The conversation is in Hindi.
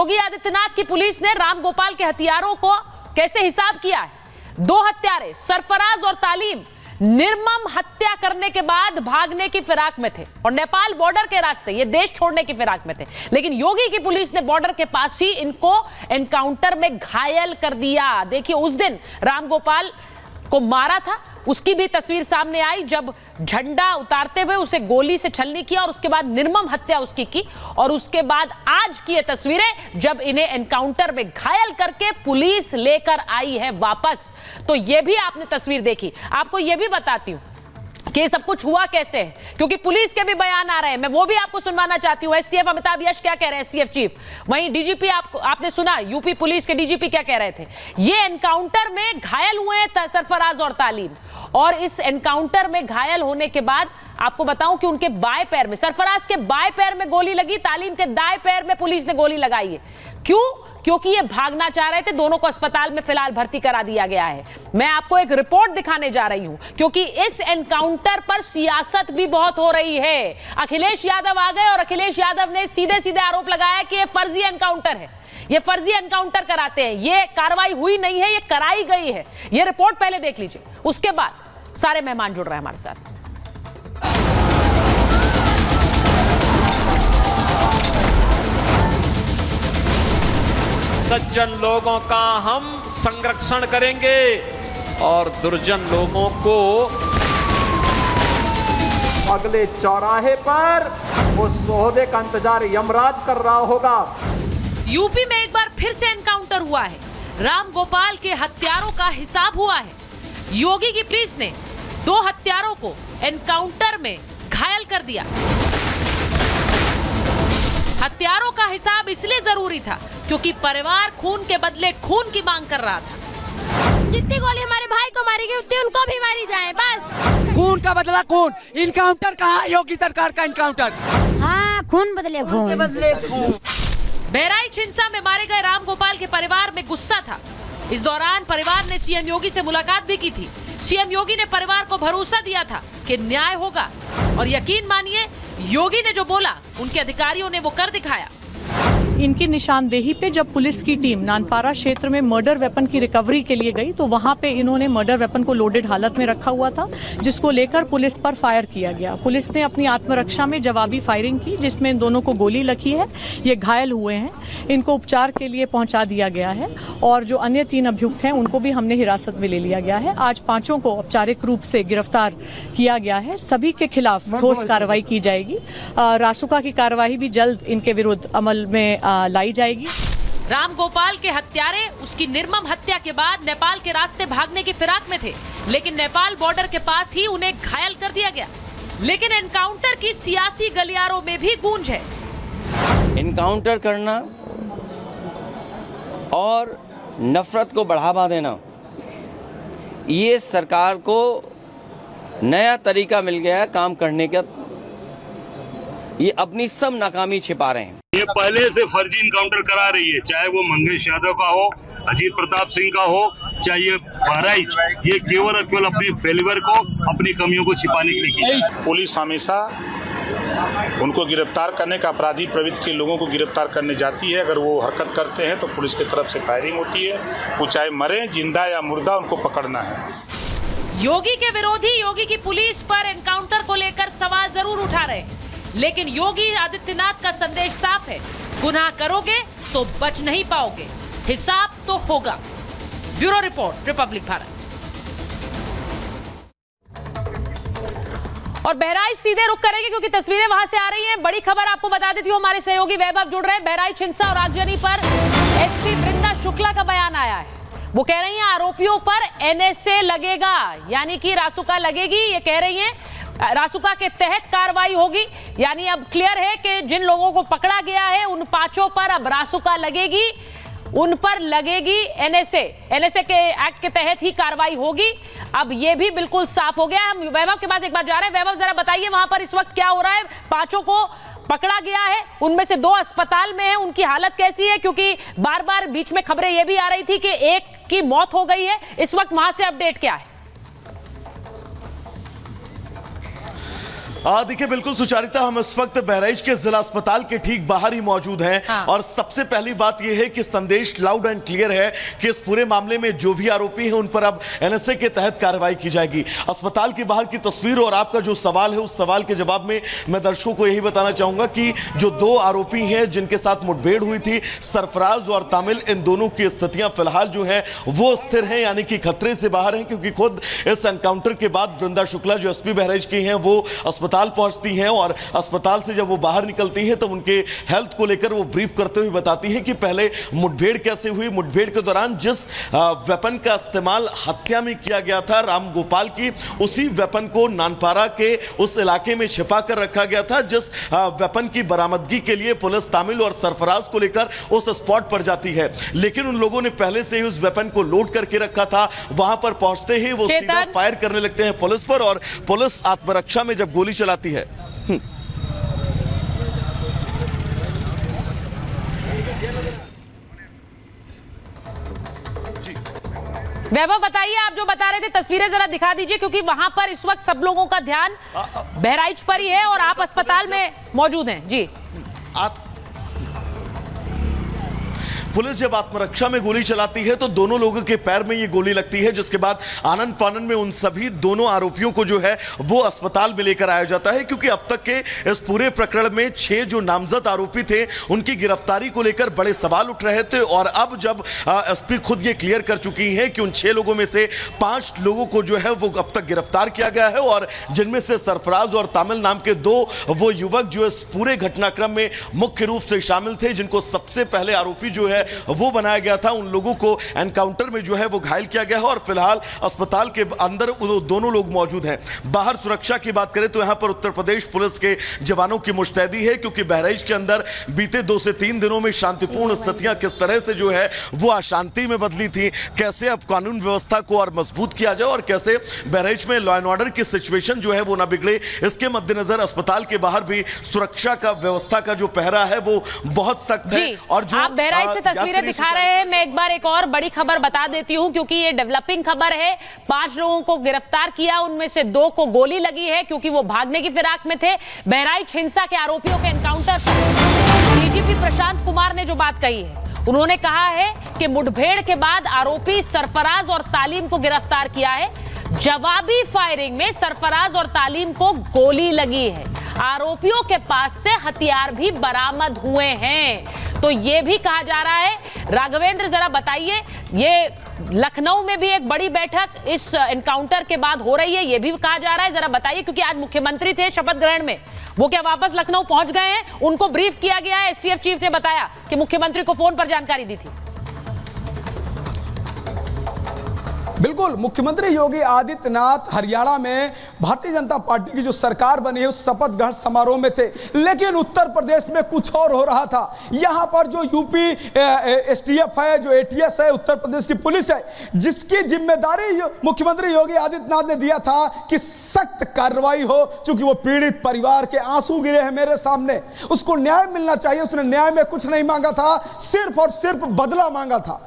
योगी आदित्यनाथ की पुलिस ने रामगोपाल के हथियारों को कैसे हिसाब किया है। 2 हत्यारे सरफराज और तालीम निर्मम हत्या करने के बाद भागने की फिराक में थे और नेपाल बॉर्डर के रास्ते ये देश छोड़ने की फिराक में थे, लेकिन योगी की पुलिस ने बॉर्डर के पास ही इनको एनकाउंटर में घायल कर दिया। देखिए उस दिन रामगोपाल को मारा था, उसकी भी तस्वीर सामने आई जब झंडा उतारते हुए उसे गोली से छलनी किया और उसके बाद निर्मम हत्या उसकी की। और उसके बाद आज की ये तस्वीरें जब इन्हें एनकाउंटर में घायल करके पुलिस लेकर आई है वापस, तो ये भी आपने तस्वीर देखी। आपको ये भी बताती हूं कि ये सब कुछ हुआ कैसे है, क्योंकि पुलिस के भी बयान आ रहे हैं, मैं वो भी आपको सुनवाना चाहती हूं। एसटीएफ अमिताभ यश क्या कह रहे हैं, एसटीएफ चीफ, वहीं डीजीपी आपने सुना यूपी पुलिस के डीजीपी क्या कह रहे थे। ये एनकाउंटर में घायल हुए हैं सरफराज और तालीम, और इस एनकाउंटर में घायल होने के बाद आपको बताऊं कि उनके बाएं पैर में, सरफराज के बाएं पैर में गोली लगी, तालीम के दाएं पैर में पुलिस ने गोली लगाई है। क्यों? क्योंकि ये भागना चाह रहे थे। दोनों को अस्पताल में फिलहाल भर्ती करा दिया गया है। मैं आपको एक रिपोर्ट दिखाने जा रही हूं, क्योंकि इस एनकाउंटर पर सियासत भी बहुत हो रही है। अखिलेश यादव आ गए और अखिलेश यादव ने सीधे सीधे आरोप लगाया कि ये फर्जी एनकाउंटर है, ये फर्जी एनकाउंटर कराते हैं, ये कार्रवाई हुई नहीं है, ये कराई गई है। ये रिपोर्ट पहले देख लीजिए, उसके बाद सारे मेहमान जुड़ रहे हैं हमारे साथ। सज्जन लोगों का हम संरक्षण करेंगे और दुर्जन लोगों को अगले चौराहे पर उस सोहदे का इंतजार यमराज कर रहा होगा। यूपी में एक बार फिर से एनकाउंटर हुआ है, रामगोपाल के हत्यारों का हिसाब हुआ है। योगी की पुलिस ने 2 हत्यारों को एनकाउंटर में घायल कर दिया। हत्यारों का हिसाब इसलिए जरूरी था क्योंकि परिवार खून के बदले खून की मांग कर रहा था। जितनी गोली हमारे भाई को मारी गई उतनी उनको भी मारी जाए, बस। खून का बदला खून, इनकाउंटर कहा योगी सरकार का इनकाउंटर। हाँ, खून बदले खून, बदले खून। बहराइच हिंसा में मारे गए रामगोपाल के परिवार में गुस्सा था। इस दौरान परिवार ने सीएम योगी से मुलाकात भी की थी। सीएम योगी ने परिवार को भरोसा दिया था कि न्याय होगा, और यकीन मानिए योगी ने जो बोला उनके अधिकारियों ने वो कर दिखाया। इनकी निशानदेही पे जब पुलिस की टीम नानपारा क्षेत्र में मर्डर वेपन की रिकवरी के लिए गई तो वहां पे इन्होंने मर्डर वेपन को लोडेड हालत में रखा हुआ था, जिसको लेकर पुलिस पर फायर किया गया। पुलिस ने अपनी आत्मरक्षा में जवाबी फायरिंग की, जिसमें इन दोनों को गोली लगी है। ये घायल हुए हैं, इनको उपचार के लिए पहुंचा दिया गया है, और जो अन्य 3 अभियुक्त हैं उनको भी हमने हिरासत में ले लिया गया है। आज 5 को औपचारिक रूप से गिरफ्तार किया गया है। सभी के खिलाफ ठोस कार्रवाई की जाएगी। रासुका की कार्रवाई भी जल्द इनके विरुद्ध अमल में लाई जाएगी। रामगोपाल के हत्यारे उसकी निर्मम हत्या के बाद नेपाल के रास्ते भागने की फिराक में थे, लेकिन नेपाल बॉर्डर के पास ही उन्हें घायल कर दिया गया। लेकिन एनकाउंटर की सियासी गलियारों में भी गूंज है। एनकाउंटर करना और नफरत को बढ़ावा देना, ये सरकार को नया तरीका मिल गया है काम करने का। ये अपनी सब नाकामी छिपा रहे हैं। ये पहले से फर्जी इनकाउंटर करा रही है, चाहे वो मंगेश यादव का हो, अजीत प्रताप सिंह का हो, चाहे ये बहराइच, ये केवल और केवल अपने फेलिवर को, अपनी कमियों को छिपाने के लिए की। पुलिस हमेशा उनको गिरफ्तार करने का, अपराधी प्रवृत्ति के लोगों को गिरफ्तार करने जाती है। अगर वो हरकत करते हैं तो पुलिस की तरफ से फायरिंग होती है। वो चाहे मरे, जिंदा या मुर्दा, उनको पकड़ना है। योगी के विरोधी योगी की पुलिस पर एनकाउंटर को लेकर सवाल जरूर उठा रहे हैं, लेकिन योगी आदित्यनाथ का संदेश साफ है, गुनाह करोगे तो बच नहीं पाओगे, हिसाब तो होगा। Bureau report, Republic Bharat. और बहराइच सीधे रुक करेंगे क्योंकि तस्वीरें वहां से आ रही हैं। बड़ी खबर आपको बता देती हूं, हमारे सहयोगी वैभव जुड़ रहे हैं। बहराइच हिंसा और आगजनी पर एसपी वृंदा शुक्ला का बयान आया है। वो कह रही हैं आरोपियों पर एनएसए लगेगा, यानी कि रासुका लगेगी। ये कह रही हैं रासुका के तहत कार्रवाई होगी, यानी अब क्लियर है कि जिन लोगों को पकड़ा गया है उन 5 पर अब रासुका लगेगी, उन पर लगेगी एनएसए के एक्ट के तहत ही कार्रवाई होगी। अब ये भी बिल्कुल साफ हो गया। हम वैभव के पास एक बार जा रहे हैं। वैभव, जरा बताइए वहां पर इस वक्त क्या हो रहा है? 5 को पकड़ा गया है, उनमें से 2 अस्पताल में हैं, उनकी हालत कैसी है? क्योंकि बार बार बीच में खबरें ये भी आ रही थी कि एक की मौत हो गई है। इस वक्त वहां से अपडेट क्या है? देखिए बिल्कुल सुचारिता, हम इस वक्त बहराइच के जिला अस्पताल के ठीक बाहर ही मौजूद हैं। हाँ। और सबसे पहली बात यह है कि संदेश लाउड एंड क्लियर है कि इस पूरे मामले में जो भी आरोपी हैं उन पर अब एनएसए के तहत कार्रवाई की जाएगी। अस्पताल के बाहर की तस्वीर और आपका जो सवाल है उस सवाल के जवाब में मैं दर्शकों को यही बताना चाहूंगा कि जो दो आरोपी हैं जिनके साथ मुठभेड़ हुई थी, सरफराज और तामिल, इन दोनों की स्थितियां फिलहाल जो है वो स्थिर हैं, यानी कि खतरे से बाहर हैं। क्योंकि खुद इस एनकाउंटर के बाद वृंदा शुक्ला जो एसपी बहराइच की हैं वो अस्पताल पहुंचती हैं और अस्पताल से जब वो बाहर निकलती है तो उनके हेल्थ को लेकर वो ब्रीफ करते हुए बताती है कि पहले मुठभेड़ कैसे हुई। मुठभेड़ के दौरान जिस वेपन का इस्तेमाल हत्या में किया गया था राम गोपाल की, उसी वेपन को नानपारा के उस इलाके में छिपा कर रखा गया था, जिस वेपन की बरामदगी के लिए पुलिस तामिल और सरफराज को लेकर उस स्पॉट पर जाती है। लेकिन उन लोगों ने पहले से ही उस वेपन को लोड करके रखा था। वहां पर पहुंचते ही वो सीधा फायर करने लगते हैं पुलिस पर और पुलिस आत्मरक्षा में जब गोली चलाती है। वैभव बताइए, आप जो बता रहे थे तस्वीरें जरा दिखा दीजिए, क्योंकि वहां पर इस वक्त सब लोगों का ध्यान बहराइच पर ही है और आप अस्पताल में मौजूद हैं। जी, पुलिस जब आत्मरक्षा में गोली चलाती है तो दोनों लोगों के पैर में ये गोली लगती है, जिसके बाद आनंद फानन में उन सभी दोनों आरोपियों को जो है वो अस्पताल में लेकर आया जाता है। क्योंकि अब तक के इस पूरे प्रकरण में 6 जो नामजद आरोपी थे उनकी गिरफ्तारी को लेकर बड़े सवाल उठ रहे थे। और अब जब एसपी खुद ये क्लियर कर चुकी है कि उन 6 लोगों में से 5 लोगों को जो है वो अब तक गिरफ्तार किया गया है और जिनमें से सरफराज और तामिल नाम के 2 वो युवक जो इस पूरे घटनाक्रम में मुख्य रूप से शामिल थे, जिनको सबसे पहले आरोपी जो है वो बनाया गया था, उन लोगों को एनकाउंटर में जो है वो घायल किया गया है और फिलहाल अस्पताल के अंदर दोनों लोग मौजूद हैं। बाहर सुरक्षा की बात करें तो यहां पर उत्तर प्रदेश पुलिस के जवानों की मुस्तैदी है, क्योंकि बहराइच के अंदर बीते 2 से 3 दिनों में शांतिपूर्ण स्थितियां किस तरह से जो है वो अशांति में बदली थी, कैसे अब कानून व्यवस्था को और मजबूत किया जाए और कैसे बहराइच में लॉ एंड ऑर्डर की सिचुएशन जो है वो ना बिगड़े, इसके मद्देनजर अस्पताल के बाहर भी सुरक्षा का व्यवस्था का जो पहरा है वो बहुत सख्त है। और जो आप बहराइच से तस्वीरें दिखा रहे हैं, मैं एक बार एक और बड़ी खबर बता देती हूं, क्योंकि ये डेवलपिंग खबर है। 5 लोगों को गिरफ्तार किया, उनमें से 2 को गोली लगी है क्योंकि वो भागने की फिराक में थे। बहराइच हिंसा के आरोपियों के एनकाउंटर पर डीजीपी प्रशांत कुमार ने जो बात कही है, उन्होंने कहा है कि मुठभेड़ के बाद आरोपी सरफराज और तालीम को गिरफ्तार किया है। जवाबी फायरिंग में सरफराज और तालीम को गोली लगी है। आरोपियों के पास से हथियार भी बरामद हुए हैं। तो ये भी कहा जा रहा है, राघवेंद्र जरा बताइए, ये लखनऊ में भी एक बड़ी बैठक इस एनकाउंटर के बाद हो रही है, ये भी कहा जा रहा है, जरा बताइए, क्योंकि आज मुख्यमंत्री थे शपथ ग्रहण में, वो क्या वापस लखनऊ पहुंच गए हैं? उनको ब्रीफ किया गया है। एसटीएफ चीफ ने बताया कि मुख्यमंत्री को फोन पर जानकारी दी थी। बिल्कुल, मुख्यमंत्री योगी आदित्यनाथ हरियाणा में भारतीय जनता पार्टी की जो सरकार बनी है उस शपथ ग्रहण समारोह में थे, लेकिन उत्तर प्रदेश में कुछ और हो रहा था। यहां पर जो यूपी एसटीएफ है, जो एटीएस है, उत्तर प्रदेश की पुलिस है, जिसकी जिम्मेदारी मुख्यमंत्री योगी आदित्यनाथ ने दिया था कि सख्त कार्रवाई हो, चूंकि वो पीड़ित परिवार के आंसू गिरे हैं मेरे सामने, उसको न्याय मिलना चाहिए। उसने न्याय में कुछ नहीं मांगा था, सिर्फ और सिर्फ बदला मांगा था।